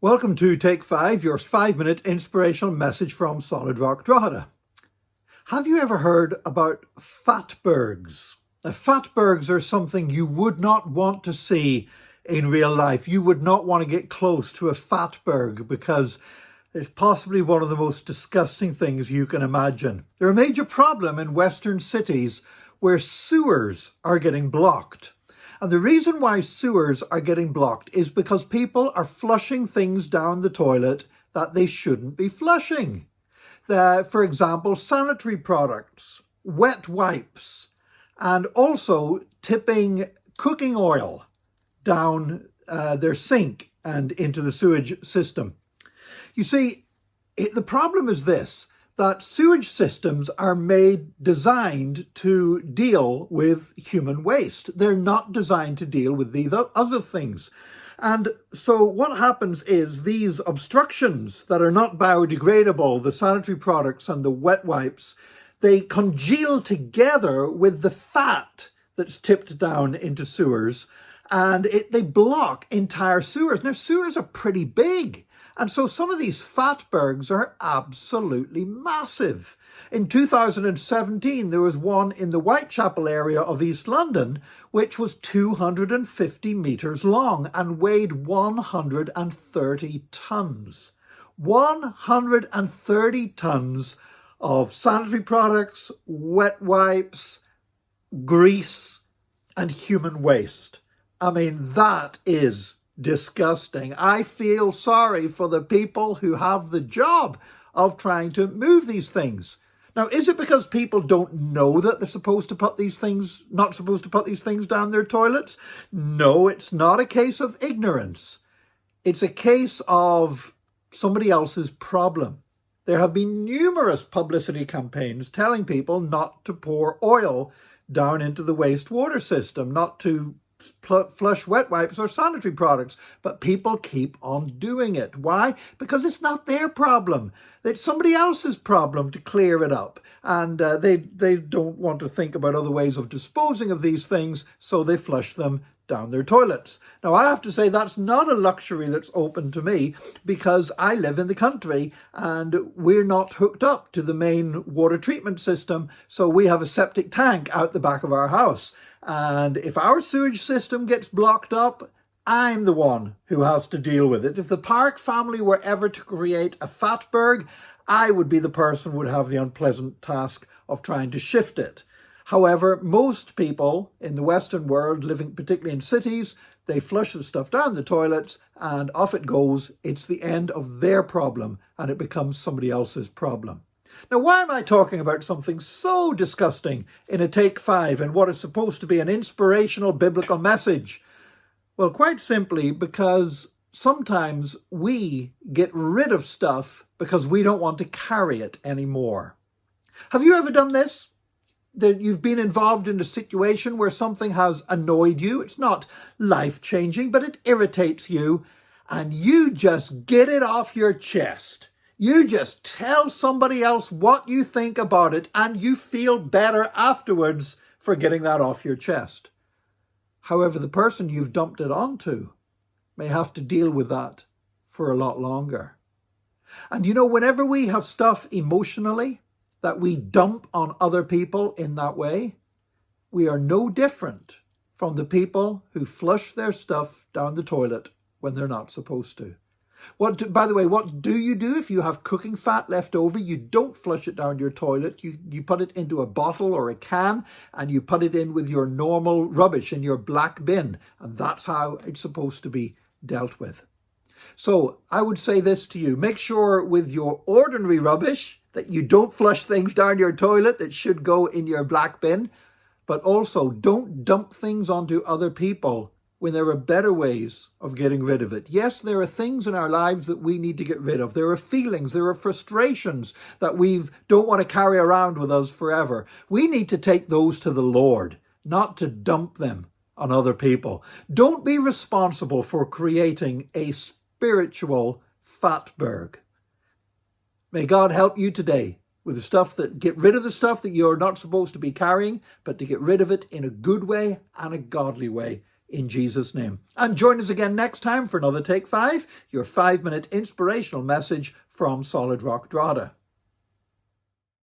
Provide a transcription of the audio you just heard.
Welcome to Take 5, your 5-minute inspirational message from Solid Rock Drogheda. Have you ever heard about fatbergs? Now, fatbergs are something you would not want to see in real life. You would not want to get close to a fatberg because it's possibly one of the most disgusting things you can imagine. They're a major problem in Western cities where sewers are getting blocked. And the reason why sewers are getting blocked is because people are flushing things down the toilet that they shouldn't be flushing. For example, sanitary products, wet wipes, and also tipping cooking oil down their sink and into the sewage system. You see, the problem is this, that sewage systems are designed to deal with human waste. They're not designed to deal with these other things. And so what happens is these obstructions that are not biodegradable, the sanitary products and the wet wipes, they congeal together with the fat that's tipped down into sewers, and they block entire sewers. Now, sewers are pretty big. And so some of these fatbergs are absolutely massive. In 2017, there was one in the Whitechapel area of East London, which was 250 metres long and weighed 130 tonnes. 130 tonnes of sanitary products, wet wipes, grease, and human waste. I mean, that is disgusting. I feel sorry for the people who have the job of trying to move these things. Now, is it because people don't know that they're not supposed to put these things down their toilets? No, it's not a case of ignorance. It's a case of somebody else's problem. There have been numerous publicity campaigns telling people not to pour oil down into the wastewater system, not to flush wet wipes or sanitary products, but people keep on doing it. Why? Because it's not their problem. It's somebody else's problem to clear it up, and they don't want to think about other ways of disposing of these things, so they flush them down their toilets. Now, I have to say that's not a luxury that's open to me, because I live in the country and we're not hooked up to the main water treatment system, so we have a septic tank out the back of our house. And if our sewage system gets blocked up, I'm the one who has to deal with it. If the Park family were ever to create a fatberg, I would be the person who would have the unpleasant task of trying to shift it. However, most people in the Western world, living particularly in cities, they flush the stuff down the toilets and off it goes. It's the end of their problem and it becomes somebody else's problem. Now, why am I talking about something so disgusting in a Take 5 and what is supposed to be an inspirational biblical message? Well, quite simply because sometimes we get rid of stuff because we don't want to carry it anymore. Have you ever done this? That you've been involved in a situation where something has annoyed you? It's not life-changing, but it irritates you, and you just get it off your chest. You just tell somebody else what you think about it and you feel better afterwards for getting that off your chest. However, the person you've dumped it onto may have to deal with that for a lot longer. And you know, whenever we have stuff emotionally that we dump on other people in that way, we are no different from the people who flush their stuff down the toilet when they're not supposed to. By the way, what do you do if you have cooking fat left over? You don't flush it down your toilet. You put it into a bottle or a can and you put it in with your normal rubbish in your black bin. And that's how it's supposed to be dealt with. So I would say this to you. Make sure with your ordinary rubbish that you don't flush things down your toilet that should go in your black bin. But also don't dump things onto other people when there are better ways of getting rid of it. Yes, there are things in our lives that we need to get rid of. There are feelings, there are frustrations that we don't want to carry around with us forever. We need to take those to the Lord, not to dump them on other people. Don't be responsible for creating a spiritual fatberg. May God help you today with the stuff get rid of the stuff that you're not supposed to be carrying, but to get rid of it in a good way and a godly way. in Jesus' name. And join us again next time for another Take 5, your 5-minute inspirational message from Solid Rock Drogheda.